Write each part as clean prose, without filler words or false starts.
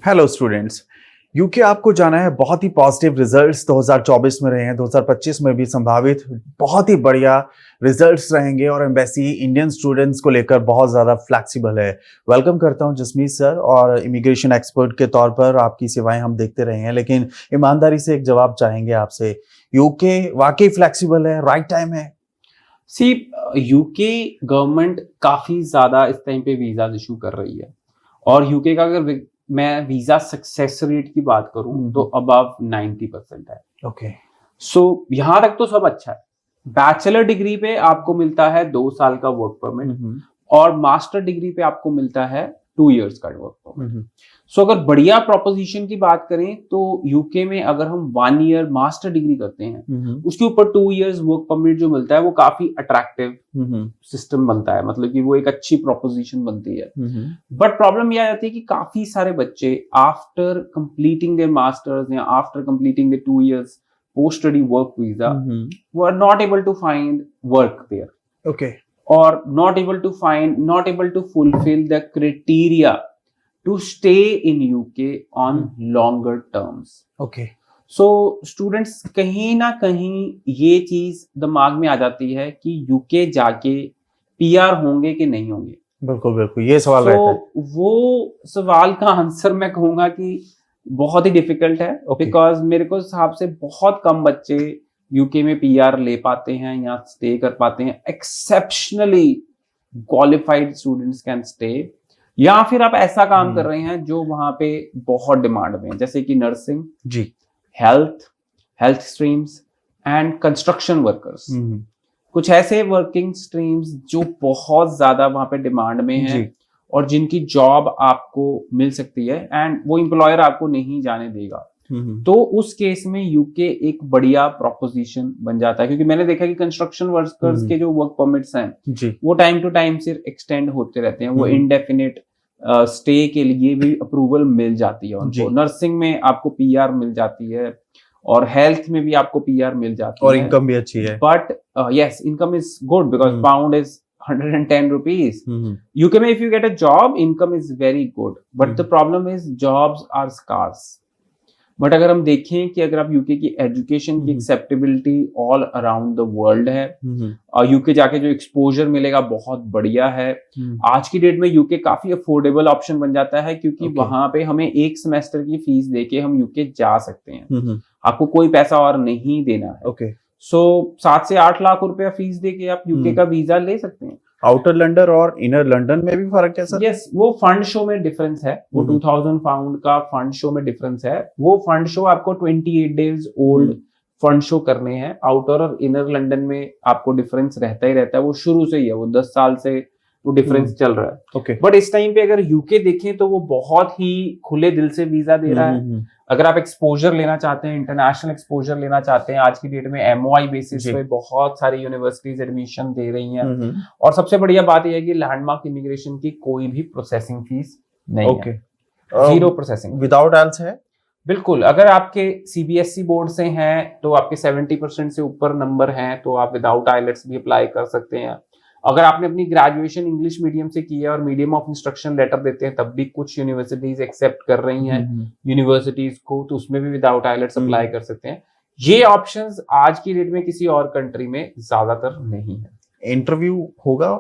Hello students. UK आपको जाना है। बहुत ही पॉजिटिव रिजल्ट्स 2024 में रहे हैं, 2025 में भी संभावित बहुत ही बढ़िया रिजल्ट्स रहेंगे और एम्बेसी इंडियन स्टूडेंट्स को लेकर बहुत ज़्यादा फ्लेक्सिबल है। वेलकम करता हूं जसमीत सर, और इमिग्रेशन एक्सपर्ट के तौर पर आपकी सेवाएं हम देखते रहे हैं, लेकिन ईमानदारी से एक जवाब चाहेंगे आपसे। यूके वाकई फ्लेक्सिबल है, राइट टाइम है? सी यूके गवर्नमेंट काफी ज्यादा इस टाइम पे वीजा इशू कर रही है, और यूके का अगर मैं वीजा सक्सेस रेट की बात करूं तो अबव 90% है। ओके। सो यहां तक तो सब अच्छा है। बैचलर डिग्री पे आपको मिलता है 2 साल का वर्क परमिट, और मास्टर डिग्री पे आपको मिलता है 2 इयर्स का वर्क परमिट। सो अगर बढ़िया प्रोपोजिशन की बात करें तो यूके में अगर हम 1 ईयर मास्टर डिग्री करते हैं, उसके ऊपर 2 इयर्स वर्क परमिट जो मिलता है वो काफी अट्रैक्टिव सिस्टम बनता है, मतलब कि वो एक अच्छी प्रोपोजिशन बनती है। बट प्रॉब्लम यह आती है कि काफी सारे बच्चे आफ्टर कंप्लीटिंग देयर मास्टर्स या after completing the 2 years post study work visa were not able to find work there, Okay. or not able to fulfill the criteria to stay in UK on longer terms. Okay. So students कहीं ना कहीं ये चीज दिमाग में आ जाती है कि यूके जाके पीआर होंगे कि नहीं होंगे। बिल्कुल बिल्कुल, ये सवाल रहता है। वो सवाल का आंसर मैं कहूंगा कि बहुत ही डिफिकल्ट है, बिकॉज मेरे को हिसाब से बहुत कम बच्चे यूके में पीआर ले पाते हैं या स्टे कर पाते हैं। Exceptionally qualified students can stay, या फिर आप ऐसा काम कर रहे हैं जो वहां पे बहुत डिमांड में है, जैसे कि nursing ji, health streams and construction workers. कुछ ऐसे वर्किंग स्ट्रीम्स जो बहुत ज्यादा वहां पे डिमांड में है और जिनकी जॉब आपको मिल सकती है एंड वो एम्प्लॉयर आपको नहीं जाने देगा। तो उस केस में यूके एक बढ़िया प्रोपोजिशन बन जाता है, क्योंकि मैंने देखा कि कंस्ट्रक्शन वर्कर्स के जो वर्क परमिट्स हैं वो टाइम टू टाइम सिर्फ एक्सटेंड होते रहते हैं। वो इनडेफिनिट स्टे के लिए भी अप्रूवल मिल जाती है उनको। नर्सिंग में आपको पीआर मिल जाती है और हेल्थ में भी आपको पीआर मिल जाती है, और इनकम भी अच्छी है। But yes, income is good because pound is 110 rupees. UK में if you get a job, income is very good, but the problem is jobs are scarce. But अगर हम देखें कि अगर आप यूके की एजुकेशन की acceptability all around the world है, और यूके जाके जो एक्सपोजर मिलेगा बहुत बढ़िया है। आज की डेट में यूके काफी अफोर्डेबल ऑप्शन बन जाता है, क्योंकि वहां पे हमें एक सेमेस्टर की फीस देके हम यूके जा सकते हैं। आपको कोई पैसा और नहीं देना है। सो 7 से 8 लाख रुपया फीस देके आप यूके का वीजा ले सकते हैं। आउटर लंदन और इनर लंदन में भी फर्क है सर? यस, वो फंड शो में डिफरेंस है। वो 2000 पाउंड का फंड शो में डिफरेंस है। वो फंड शो आपको 28 डेज ओल्ड फंड शो करने हैं। आउटर और इनर लंदन में आपको डिफरेंस रहता ही रहता है, वो शुरू से ही है, वो 10 साल से वो डिफरेंस चल रहा है। बट इस टाइम पे अगर यूके देखें तो वो बहुत ही खुले दिल से वीजा दे रहा है। अगर आप एक्सपोजर लेना चाहते हैं, इंटरनेशनल एक्सपोजर लेना चाहते हैं, आज की डेट में एमओआई बेसिस पे बहुत सारी यूनिवर्सिटीज एडमिशन दे रही हैं। और सबसे बढ़िया बात यह है कि लैंडमार्क इमिग्रेशन की कोई भी प्रोसेसिंग फीस नहीं है। 0 प्रोसेसिंग। विदाउट आइल्स है? बिल्कुल। अगर आपके सीबीएसई बोर्ड से हैं तो आपके 70% से ऊपर नंबर हैं तो आप विदाउट आइलेट्स भी अप्लाई कर सकते हैं। अगर आपने अपनी ग्रेजुएशन इंग्लिश मीडियम से की है और मीडियम ऑफ इंस्ट्रक्शन लेटर देते हैं, तब भी कुछ यूनिवर्सिटीज एक्सेप्ट कर रही हैं यूनिवर्सिटीज को, तो उसमें भी विदाउट आइलेट्स अप्लाई कर सकते हैं। ये ऑप्शंस आज की डेट में किसी और कंट्री में ज्यादातर नहीं है। इंटरव्यू होगा?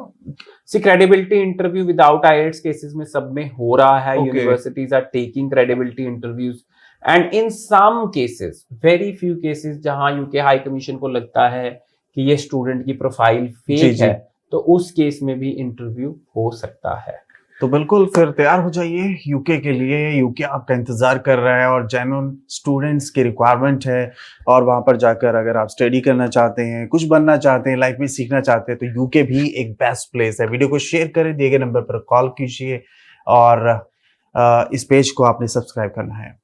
See credibility interview without IELTS cases में सब में हो रहा है। Universities are taking credibility interviews, and in some cases, very few cases, जहां यूके हाई कमीशन को लगता है कि ये स्टूडेंट की प्रोफाइल फेक है, तो उस केस में भी इंटरव्यू हो सकता है। तो बिल्कुल फिर तैयार हो जाइए यूके के लिए। यूके आपका इंतजार कर रहा है और जेन्युइन स्टूडेंट्स की रिक्वायरमेंट है, और वहां पर जाकर अगर आप स्टडी करना चाहते हैं, कुछ बनना चाहते हैं, लाइफ में सीखना चाहते हैं, तो यूके भी एक बेस्ट प्लेस है। वीडियो को शेयर करें, दिए गए नंबर पर कॉल कीजिए, और इस पेज को आपने सब्सक्राइब करना है।